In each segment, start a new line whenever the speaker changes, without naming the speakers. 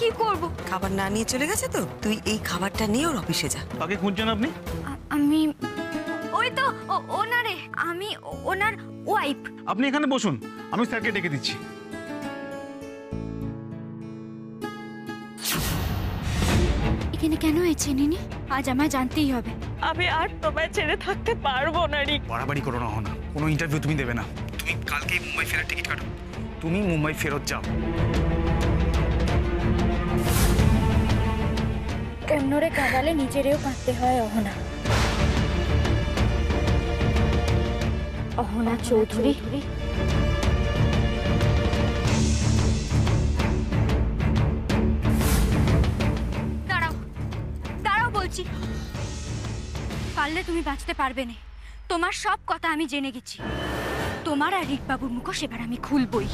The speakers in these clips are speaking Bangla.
কি করব?
খাবার না নিয়ে চলে গেছে তো, তুই এই খাবারটা নিয়ে ওর অফিসে যা।
কাকে খুঁজছেন আপনি?
আমি ওই তো ওনারে, আমি ওনার ওয়াইফ।
আপনি এখানে বসুন, আমি স্যারকে ডেকে দিচ্ছি।
এখানে কেন হয়েছে নিনি? আজ আমায় জানতেই হবে।
আমি আর তোমায় ছেড়ে থাকতে পারবো না রিক।
বাড়াবাড়ি করো না, না কোনো ইন্টারভিউ তুমি দেবে না। তুমি কালকেই মুম্বাই ফেরার টিকিট কাটো, তুমি মুম্বাই ফেরত যাও।
অন্যরে কাঁদালে নিজেরেও কাঁদতে হয় অহনা। অহনা চৌধুরী দাঁড়াও, দাঁড়াও বলছি। পারলে তুমি বাঁচতে পারবে না। তোমার সব কথা আমি জেনে গেছি। তোমার আর রিক বাবুর মুখোশ এবার আমি খুলবই।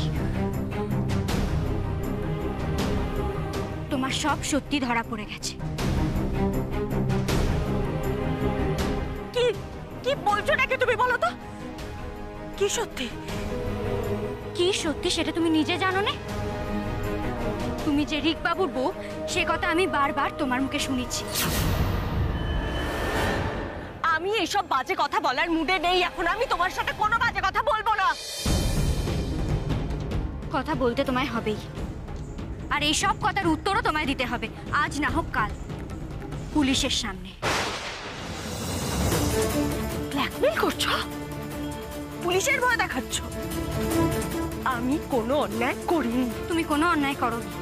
তোমার সব সত্যি ধরা পড়ে গেছে।
কি কি বলছো নাকি তুমি? বলো তো কি সত্যি?
কি সত্যি সেটা তুমি নিজে জানো না? তুমি যে রিক বাবুর বউ, সে কথা আমি বারবার তোমার মুখে শুনেছি।
আমি এইসব বাজে কথা বলার মুডে নেই এখন। আমি তোমার সাথে কোনো বাজে কথা বলবো না।
কথা বলতে তোমায় হবেই, আর এই সব কথার উত্তরও তোমায় দিতে হবে, আজ না হোক কাল, পুলিশের সামনে।
ব্ল্যাকমেল করছো? পুলিশের ভয় দেখাচ্ছ? আমি কোনো অন্যায় করিনি।
তুমি কোনো অন্যায় করোনি।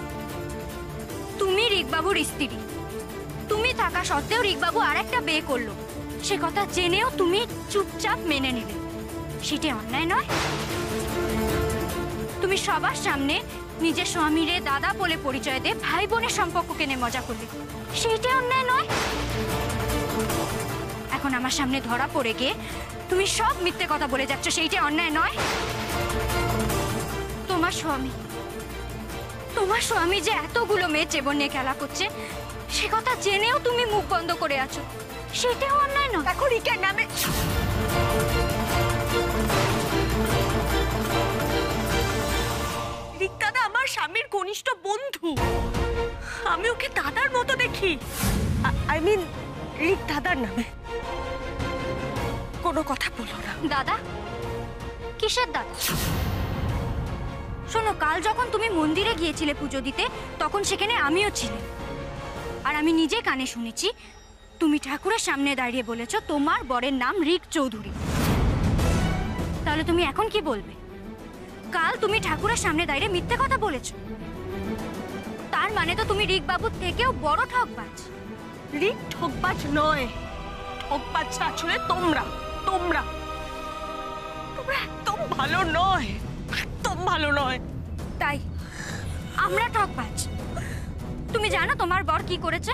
তুমি রিক বাবুর স্ত্রী। তুমি থাকা সত্ত্বেও রিক বাবু আরেকটা বিয়ে করলো, সে কথা জেনেও তুমি চুপচাপ মেনে নিলে। সেটা অন্যায় নয়? তুমি সবার সামনে নিজের স্বামীরে দাদা বলে পরিচয় দিয়ে ভাই বোনের সম্পর্ক কেনে মজা করলে, সেইটা অন্যায় নয়? এখন আমার সামনে ধরা পড়ে গিয়ে তুমি সব মিথ্যে কথা বলে যাচ্ছ, সেইটা অন্যায় নয়? তোমার স্বামী যে এতগুলো মেয়ে জীবন নিয়ে খেলা করছে, সে কথা জেনেও তুমি মুখ বন্ধ করে আছো, সেটাও অন্যায় নয়?
দেখো রিকের নামে রিক দাদা আমার স্বামীর ঘনিষ্ঠ বন্ধু। আমি ওকে দাদার মতো দেখি। আই মিন রিক দাদার নামে কোনো কথা বলো না।
দাদা? কিসের দাদা? শোনো, কাল যখন তুমি মন্দিরে গিয়েছিলে পুজো দিতে, তখন সেখানে আমিও ছিলাম, আর আমি নিজে কানে শুনেছি তুমি ঠাকুরের সামনে দাঁড়িয়ে বলেছো তোমার বরের নাম রিক চৌধুরী। তাহলে তুমি এখন কি বলবে? কাল তুমি ঠাকুরের সামনে দাঁড়িয়ে মিথ্যে কথা বলেছো, তার মানে তো তুমি রিক বাবুর থেকেও বড় ঠকবাজ।
রিক ঠকবাজ নয়, ঠকবাজ আসলে তোমরা। তোমরা তোমরা একদম ভালো নয়, একদম ভালো নয়।
তাই আমরা ঠকবাজ? তুমি জানো তোমার বর কি করেছে?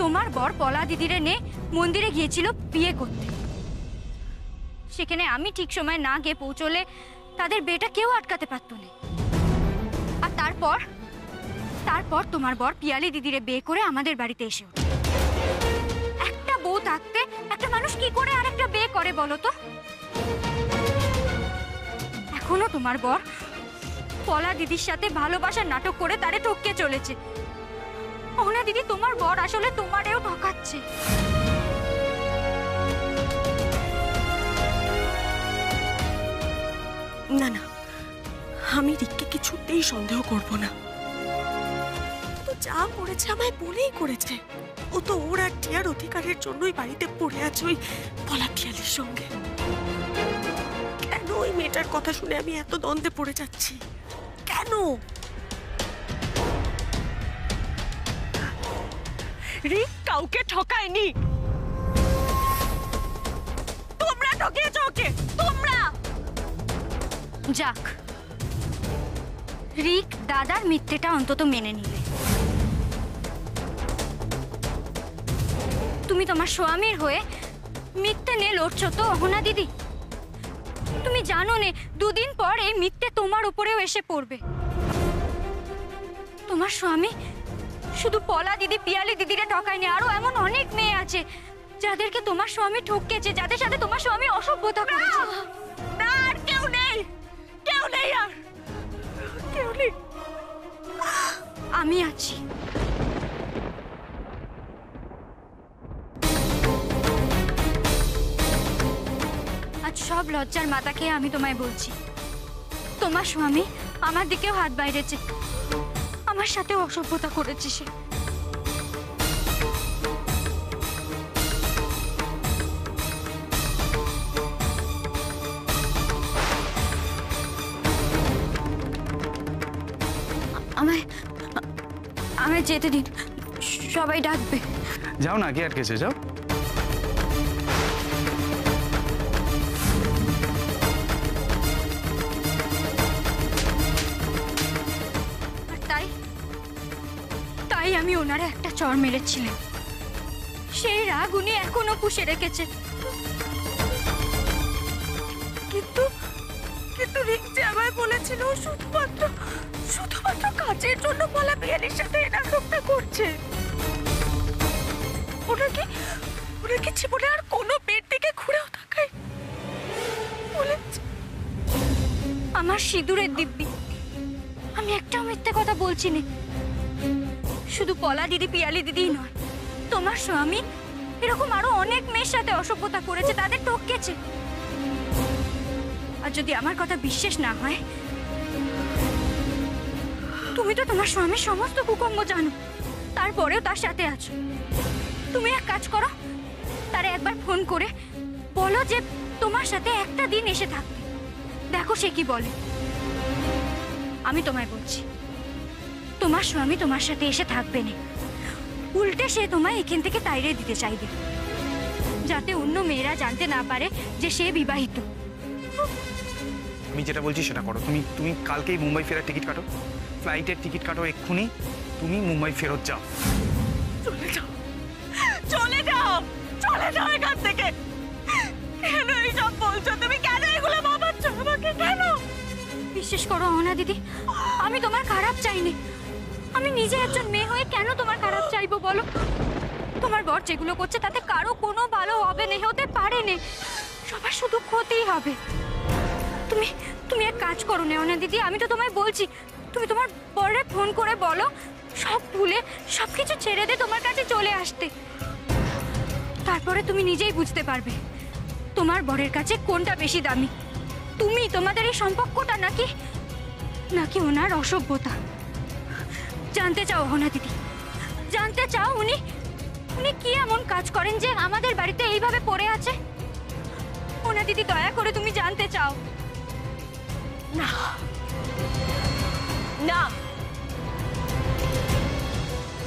তোমার বর পলা দিদিরে নিয়ে মন্দিরে গিয়েছিল বিয়ে করতে। সেখানে আমি ঠিক সময় না গিয়ে পৌঁছলে তাদের বিয়েটা কেউ আটকাতে পারত না। আর তারপর তোমার বর পিয়ালি দিদিরে বিয়ে করে আমাদের বাড়িতে এসে ওঠে। একটা বউ থাকতে একটা মানুষ কি করে আরেকটা বিয়ে করে বলো তো? এখনো তোমার বর পলা দিদির সাথে ভালোবাসার নাটক করে তারে ঠকে চলেছে। অহনা দিদি, তোমার বর আসলে তোমারেও ঠকাচ্ছে।
না না, আমি রিককে কিছুতেই সন্দেহ করব না। তো যা করেছে আমায় বলেই করেছে। ও তো ওর আর টিয়ার অধিকারের জন্যই বাড়িতে পড়ে আছে ওই পলা পিয়ালির সঙ্গে। কেন ওই মেয়েটার কথা শুনে আমি এত দ্বন্দ্বে পড়ে যাচ্ছি? কেন? রিক কাউকে ঠকায়নি, তোমরা ঠকিয়েছো ওকে, তোমরা।
যাক, রিক দাদার মিথ্যেটা অন্তত মেনে নিলে। তুমি তোমার স্বামীর হয়ে মিথ্যে নিয়ে লড়ছো তো অহনা দিদি? তুমি জানো নে, দুদিন পর এই মিথ্যে তোমার উপরেও এসে পড়বে। তোমার স্বামী শুধু পলা দিদি পিয়ালি দিদিরা ঠকায়নি, আরো এমন অনেক মেয়ে আছে যাদেরকে তোমার স্বামী ঠকেছে, যাদের সাথে তোমার স্বামী অসভ্যতা করেছে।
না, আর কেউ নেই, কেউ নেই, আর কেউ নেই।
আমি আছি। আজ সব লজ্জার মাথা খেয়ে আমি তোমায় বলছি, তোমার স্বামী আমার দিকেও হাত বাইরেছে, আমার সাথেও অসভ্যতা করেছে সে। আমায় আমায় যেতে দিন, সবাই ডাকবে।
যাও না, কে আটকেছে, যাও।
আর তাই তাই আমি ওনারা একটা চড় মেরেছিলাম, সেই রাগ উনি এখনো পুষে রেখেছে।
কিন্তু কিন্তু রিক যে আমায় বলেছিল ও শুধুমাত্র কাজের জন্য পলা পিয়ালির সাথে এই নাটকটা করছে। ওরা কি জীবনে আর কোনো মেয়ের দিকে ঘুরেও তাকায় বলেছে?
আমার সিঁদুরের দিব্যি, আমি একটাও মিথ্যে কথা বলছি না। শুধু পলা দিদি পিয়ালি দিদিই নয়, তোমার স্বামী এরকম আরো অনেক মেয়ের সাথে অসভ্যতা করেছে, তাদের টপকেছে। আর যদি আমার কথা বিশ্বাস না হয়, তুমি তো তোমার স্বামীর সমস্ত কুকর্ম জানো, তারপরেও তার সাথে আছো। তুমি এক কাজ করো, তারে একবার ফোন করে বলো যে তোমার সাথে একটা দিন এসে থাকতে, দেখো সে কি বলে। আমি তোমায় বলছি, তোমার স্বামী তোমার সাথে এসে থাকবে না, উল্টে সে তোমায় এখান থেকে তাইরে দিতে চাইবে, যাতে অন্য মেয়েরা জানতে না পারে যে সে বিবাহিত।
আমি যেটা বলছি সেটা করো। তুমি কালকেই মুম্বাই ফেরার টিকিট কাটো, ফ্লাইটের টিকিট কাটো এক্ষুনি, তুমি মুম্বাই ফেরত যাও।
চলে যাও, চলে যাও, চলে যাও এখান থেকে। কেন এইসব বলছো তুমি? কেন এগুলো ভাবাচ্ছ আমাকে? কেন?
বিশ্বাস করো অহনা দিদি, আমি তোমার খারাপ চাইনি। আমি নিজে একজন মেয়ে হয়ে কেন তোমার খারাপ চাইবো বলো? তোমার বর যেগুলো করছে তাতে কারো কোনো ভালো হবে না, হতে পারে না, সবার শুধু ক্ষতিই হবে। তুমি এক কাজ করো না অহনা দিদি, আমি তো তোমায় বলছি, তুমি তোমার বরে ফোন করে বলো সব ভুলে সবকিছু ছেড়ে দিয়ে তোমার কাছে চলে আসতে। তারপরে তুমি নিজেই বুঝতে পারবে তোমার বরের কাছে কোনটা বেশি দামি, তুমি তোমাদের এই সম্পর্কটা নাকি ওনার অসভ্যতা। জানতে চাও অহনা দিদি, জানতে চাও উনি কি এমন কাজ করেন যে আমাদের বাড়িতে এইভাবে পড়ে আছে? অহনা দিদি দয়া করে তুমি জানতে চাও।
না না,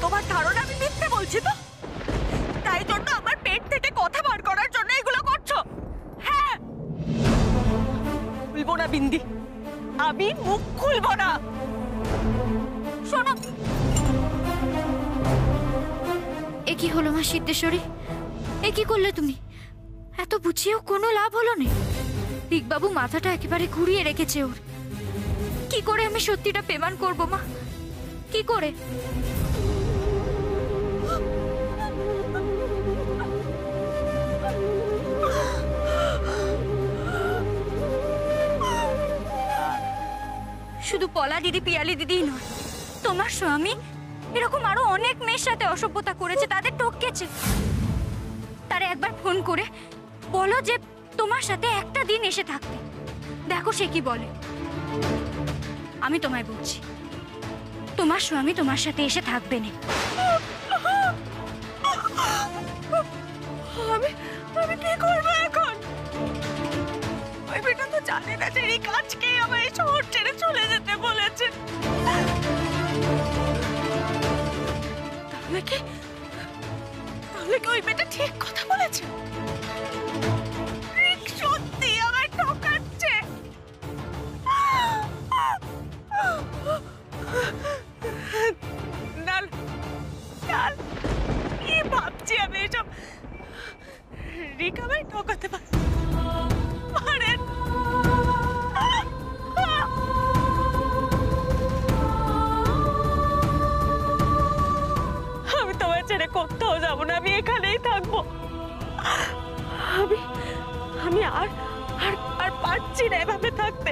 তোমার ধারণা আমি মিথ্যে বলছি তো? তাই জন্য আমার পেট থেকে কথা বার করার জন্য এগুলো করছো? হ্যাঁ, খুলবো না বিন্দি, আমি মুখ খুলবো না।
শোনো, এ কি হলো মা সিদ্ধেশ্বরী? এ কি করলে তুমি? এত বুঝিয়েও কোনো লাভ হলো না। রিকবাবু মাথাটা একেবারে ঘুরিয়ে রেখেছে ওর। কি করে আমি সত্যিটা প্রমাণ করবো মা? কি করে? শুধু পলা দিদি পিয়ালি দিদিই নয়, তোমার স্বামী এরকম আরো অনেক মেয়ের সাথে অসভ্যতা করেছে, তাদের টপকেছে। তারে একবার ফোন করে বলো যে তোমার সাথে একটা দিন এসে থাকতে, দেখো সে কি বলে। আমি তোমায় বলছি, তোমার স্বামী তোমার সাথে এসে থাকবে না।
আমি কি করবো এখন? ওই বেটা তো জানে না যে এই কাজকে আমার এই শহর ছেড়ে চলে যেতে বলেছে। তাহলে কি ওই বেটা ঠিক কথা বলেছে? রিক সত্যি আমায় ঠকাচ্ছে। না না, কি ভাবছি আমি এসব? রিক আমায় ঠকাতে পারে? আমি তোমার ছেড়ে কোথাও যাবো না, আমি এখানেই থাকবো। আমি আর পারছি না এভাবে থাকতে।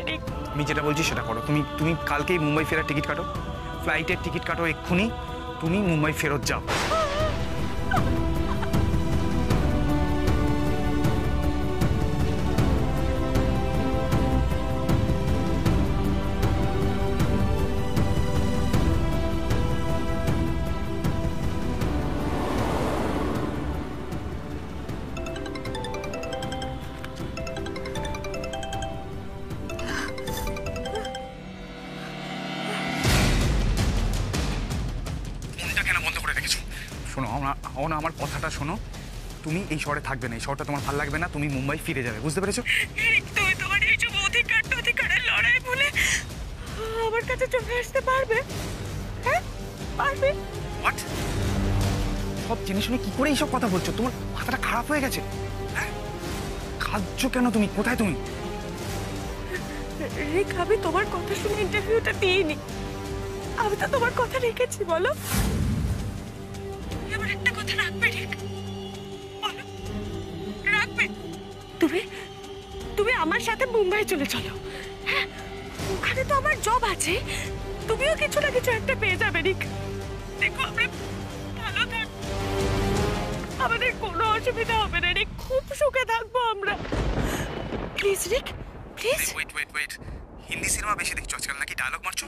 আমি যেটা বলছি সেটা করো। তুমি কালকেই মুম্বাই ফেরার টিকিট কাটো, ফ্লাইটের টিকিট কাটো এক্ষুনি, তুমি মুম্বাই ফেরত যাও। কেন বন্ধ করে রেখেছো? শোনো আমার কথাটা শোনো, তুমি এই শহরে থাকবে না, এই শহরটা তোমার ভালো লাগবে না, তুমি মুম্বাই ফিরে যাবে, বুঝতে পেরেছো?
তুমি তোমার এইসব অধিকারের লড়াই বলে আমার কাছে চলে আসতে পারবে? হ্যাঁ পারবে?
হোয়াট? সব জেনে শুনে কি করে এইসব কথা বলছো? তোমার মাথাটা খারাপ হয়ে গেছে? হ্যাঁ, খাচ্ছ কেন তুমি? কোথায় তুমি?
রিক, আমি তোমার কথা শুনে ইন্টারভিউটা দিইনি, আমি তো তোমার কথা রেখেছি। বলো, এবার একটা কথা রাখবে রিক? বলো, রাখবে? তুমি তুমি আমার সাথে মুম্বাই চলে চলো। হ্যাঁ, ওখানে তো আমার জব আছে, তুমিও কিছু না কিছু একটা পেয়ে যাবে রিক। দেখো, আমরা ভালো থাকবো, আমাদের কোনো অসুবিধা হবে না রিক, খুব সুখে থাকবো আমরা। Please Rick, please.
Wait, Hindi cinema বেশি দেখছো আজকাল নাকি? ডায়লগ মারছো?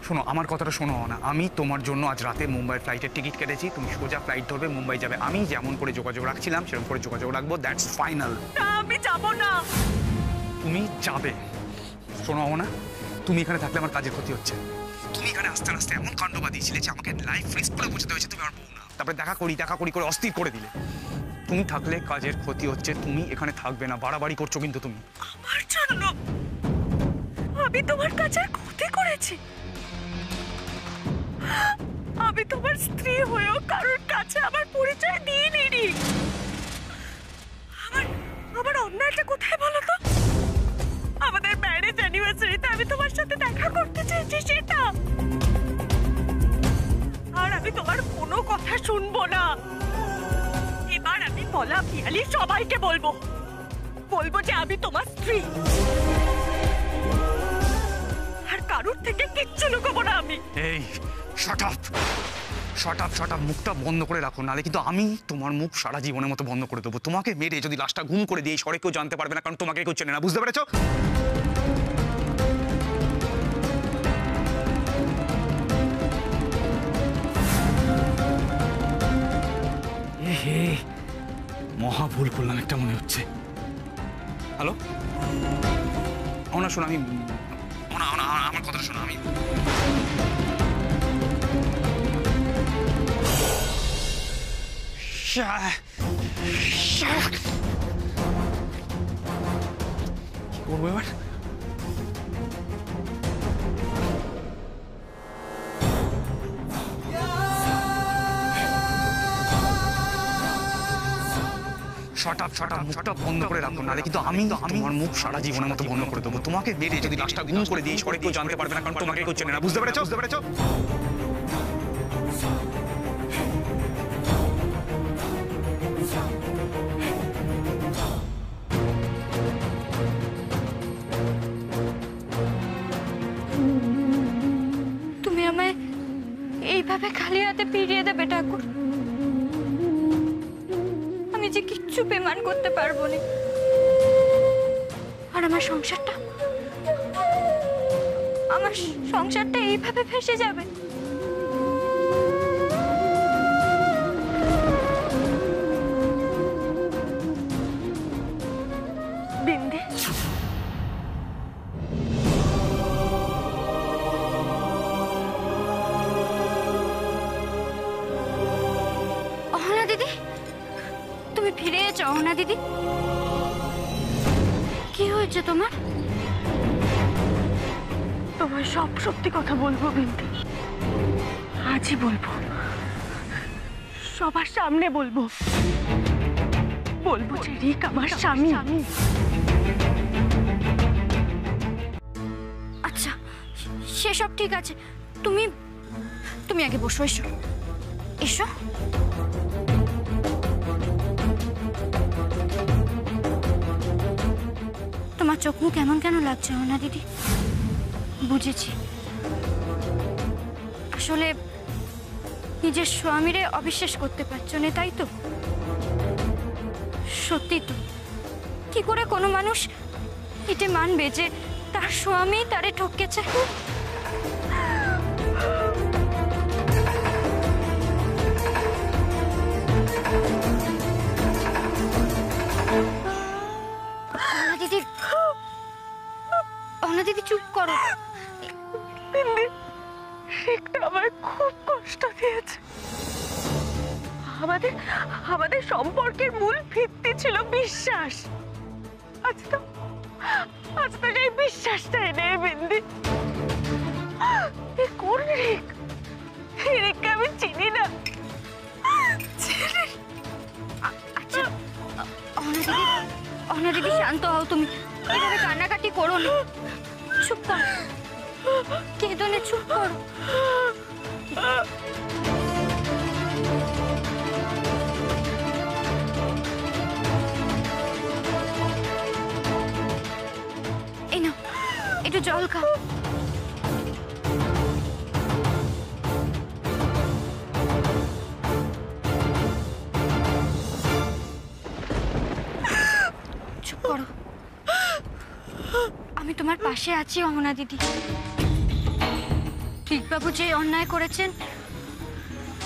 শোনো, আমার কথাটা শোনো না, আমি তোমার জন্য আজ রাতে মুম্বাই ফ্লাইটের টিকিট কেটেছি, তুমি সোজা ফ্লাইট ধরবে, মুম্বাই যাবে। আমি যেমন করে যোগাযোগ রাখছিলাম সেরকম করে যোগাযোগ রাখবো, দ্যাটস ফাইনাল।
আমি যাবো না।
তুমি যাবে। শোনো না, তুমি এখানে থাকলে আমার কাজের ক্ষতি হচ্ছে। তুমি এখানে আস্তে আস্তে এমন কাণ্ড বাঁধিয়েছিলে যে আমাকে লাইফ রিস্ক করে বুঝতে হয়েছে তুমি আমার বউ না। তারপরে দেখা করি করে অস্থির করে দিলে। তুমি থাকলে কাজের ক্ষতি হচ্ছে, তুমি এখানে থাকবে না, বাড়াবাড়ি করছো কিন্তু তুমি।
আমার জন্য আমি তোমার কাজের ক্ষতি করেছি? আমি তোমার স্ত্রী হয়েও কারোর কাছে আমার পরিচয় দিইনি রিক। আমার অন্যায়টা কোথায় বলো তো? আমাদের ম্যারেজ অ্যানিভার্সারিতে আমি তোমার সাথে দেখা করতে চেয়েছি, সেটা। আর আমি তোমার কোনো কথা শুনবো না। এবার আমি বলা পিয়ালি সবাইকে বলবো যে আমি তোমার স্ত্রী, আর কারোর থেকে কিচ্ছু লুকাবো না আমি।
এই শাট আপ, মুখটা বন্ধ করে রাখো, নালে কিন্তু আমি তোমার মুখ সারা জীবনের মতো বন্ধ করে দেবো। তোমাকে মেরে যদি লাশটা গুম করে দিয়ে শহরে কেউ জানতে পারবে না, কারণ তোমাকে কেউ চেনে না, বুঝতে পেরেছো? মহা ভুল করলাম একটা মনে হচ্ছে। হ্যালো, শোনো, আমি আমার কথাটা শোনো, আমি কি করবো এবার? শাট আপ, মুখটা বন্ধ করে রাখো, নালে কিন্তু আমি তোমার মুখ সারা জীবনের মতো বন্ধ করে দেবো। তোমাকে মেরে যদি লাশটা গুম করে দিয়ে শহরে কেউ জানতে পারবে না, কারণ তোমাকে কেউ চেনে না, বুঝতে পেরেছো?
তুমি আমায় এইভাবে খালি হাতে ফিরিয়ে দেবে ঠাকুর? আমি যে কিচ্ছু বেমান করতে পারবো না, আর আমার সংসারটা এইভাবে ফেসে যাবে।
বিন্দি,
অহনা দিদি, তুমি ফিরে এসো। অহনা দিদি, কি হয়েছে তোমার?
তোমার সব সত্যি কথা বলবো বিন্দি, আজই বলবো, সবার সামনে বলবো যে রিক আমার স্বামী।
আচ্ছা, সেসব ঠিক আছে, তুমি আগে বসো। এসো। তোমার চোখ মুখ কেমন লাগছে অহনা দিদি? বুঝেছি, আসলে নিজের স্বামীরে অবিশ্বাস করতে পারছো না, তাই তো? সত্যি তো, কি করে কোনো মানুষ এটা মানবে যে তার স্বামী তারে ঠকেছে? দিদি, অনা দিদি চুপ করো।
শিখটা আমার খুব কষ্ট দিয়েছে। আমাদের আমাদের সম্পর্কের মূল ভিত্তি ছিল বিশ্বাস। আজ তো সেই বিশ্বাসটাই নেই বিন্দি। কোন রিক? রিককে আমি চিনি না।
আচ্ছা অনা দিদি শান্ত হও, তুমি এভাবে কান্নাকাটি করো না, চুপ করো, কেঁদো না, চুপ করো। এই নাও একটু জল খাও। চুপ করো, আমি তোমার পাশে আছি অহনা দিদি। ঠিকবাবু যে অন্যায় করেছেন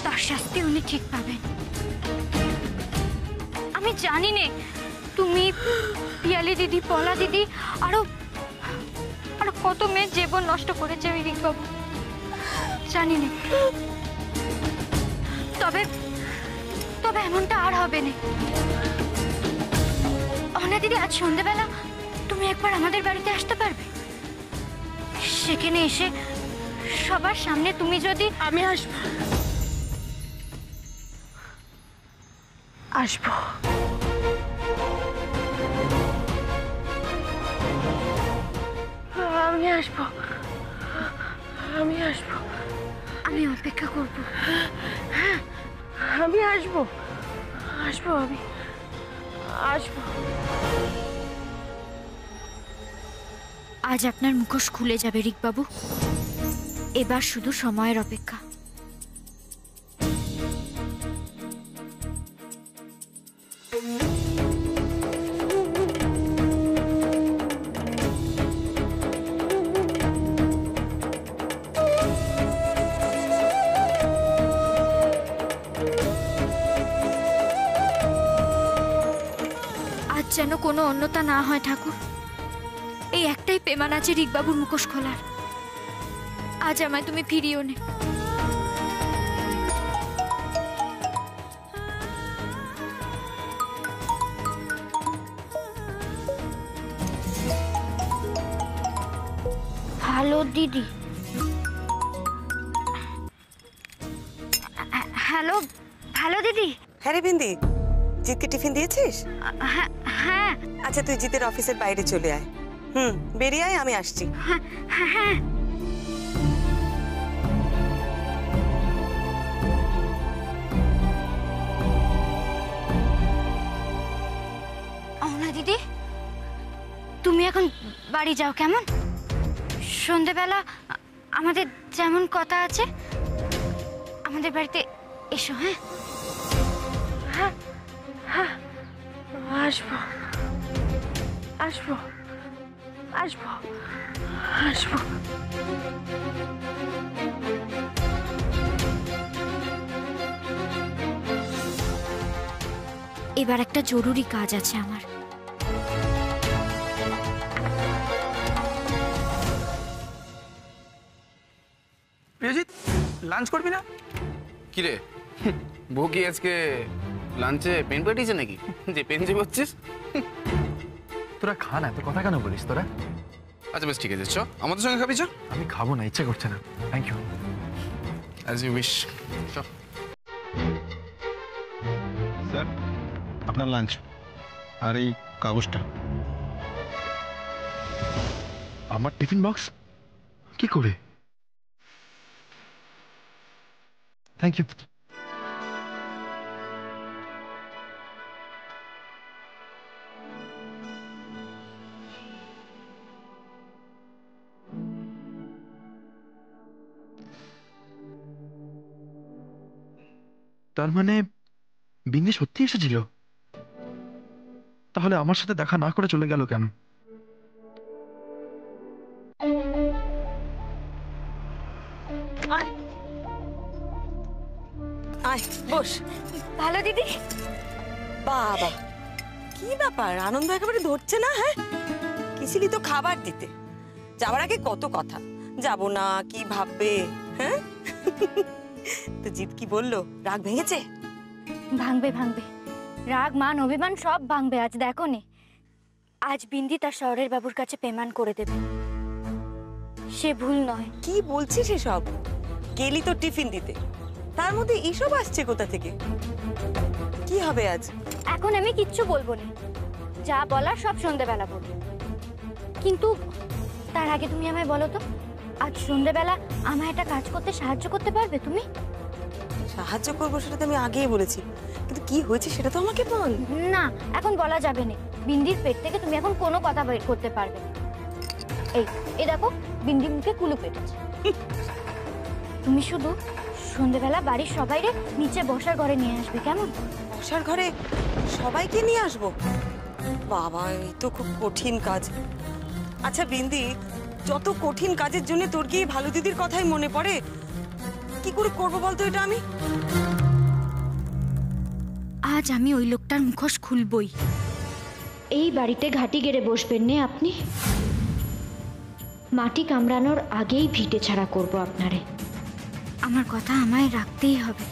তার শাস্তি উনি ঠিক পাবেন। আমি জানি নে তুমি, পিয়ালি দিদি, পলা দিদি, আরো আরো কত মেয়ের জীবন নষ্ট করেছে ওই রিকবাবু, জানি নে। তবে তবে এমনটা আর হবে না। অহনা দিদি, আজ সন্ধ্যেবেলা তুমি একবার আমাদের বাড়িতে আসতে পারবে? সেখানে এসে সবার সামনে তুমি যদি...
আমি আসবো, আসবো। আমি আসবো, আমি আসবো।
আমি অপেক্ষা করব।
হ্যাঁ, আমি আসবো, আসবো, আমি আসবো।
আজ আপনার মুখোশ খুলে যাবে রিকবাবু, এবার শুধু সময়ের অপেক্ষা। আজ যেন কোনো অন্যতা না হয় ঠাকুর, এই একটাই পেমান আছে রিকবাবুর মুখোশ খোলার। আজ আমায় তুমি ফিরিও নে। হ্যালো দিদি। হ্যালো, হ্যালো দিদি।
হ্যাঁ রে বিন্দি, জিতকে টিফিন দিয়েছিস?
হ্যাঁ হ্যাঁ
আচ্ছা তুই জিতের অফিসের বাইরে চলে আয়। বেরিয়ে আয়, আমি আসছি।
হ্যাঁ। অহনা দিদি, তুমি এখন বাড়ি যাও কেমন? সন্ধেবেলা আমাদের যেমন কথা আছে আমাদের বাড়িতে এসো। হ্যাঁ
হ্যাঁ, হ্যাঁ, আসবো, আসবো, আসবো, আসবো।
এবার একটা জরুরি কাজ আছে আমার।
প্রিয়জিৎ, লাঞ্চ করবি না?
কিরে বউ কি আজকে লাঞ্চে পেন পাঠিয়েছে নাকি যে পেন চেপে হচ্ছিস?
তোরা খা না, তো কথা কেন বলিস তোরা?
আচ্ছা বেশ ঠিক আছে, চ আমাদের সঙ্গে খাবি, চ।
আমি খাবো না, ইচ্ছে করছে না। Thank you.
As you wish, চ।
স্যার, আপনার লাঞ্চ আর এই কাগজটা।
আমার টিফিন বক্স কি করে? Thank you. তার মানে বিন্দি সত্যি এসেছিল? তাহলে আমার সাথে দেখা না করে চলে গেল কেন?
আয় বস।
ভালো দিদি।
বাবা, কি ব্যাপার, আনন্দ একেবারে ধরছে না? হ্যাঁ, কিছিলি তো খাবার দিতে, যাওয়ার আগে কত কথা, যাব না কি ভাববে। হ্যাঁ তো জিৎ কি বললো? রাগ ভেঙেছে?
ভাঙবে ভাঙবে, রাগ মান অভিমান সব ভাঙবে। আজ দেখো নে, আজ বিন্দি তার শহরের বাবুর কাছে পেমান করে দেবে। সে ভুল নয়।
কি বলছিস এসব? গেলি তো টিফিন দিতে, তার মধ্যে এইসব আসছে কোথা থেকে? কি হবে আজ?
এখন আমি কিচ্ছু বলবো না, যা বলার সব সন্ধ্যেবেলা বলবো। কিন্তু তার আগে তুমি আমায় বলো তো, আজ সন্ধ্যেবেলা আমায় একটা কাজ করতে সাহায্য করতে পারবে তুমি?
সাহায্য করবো সেটা তো আমি আগেই বলেছি, কিন্তু কি হয়েছে সেটা তো আমাকে বল।
না, এখন বলা যাবে না। বিন্দির পেট থেকে তুমি এখন কোনো কথা বের করতে পারবে না। এই দেখো, বিন্দি মুখে কুলু পেটেছে। তুমি শুধু সন্ধ্যেবেলা বাড়ির সবাইরে নিচে বসার ঘরে নিয়ে আসবে, কেমন?
বসার ঘরে সবাইকে নিয়ে আসবো? বাবা, এই তো খুব কঠিন কাজ। আচ্ছা বিন্দি, যত কঠিন কাজের জন্য তোর কি ভালো দিদির কথাই মনে পড়ে? কি করে করবো বলতো এটা আমি?
আজ আমি ওই লোকটার মুখোশ খুলবই।
এই বাড়িতে ঘাঁটি গেড়ে বসবেন নে আপনি? মাটি কামড়ানোর আগেই ভিটে ছাড়া করব আপনারে।
আমার কথা আমায় রাখতেই হবে।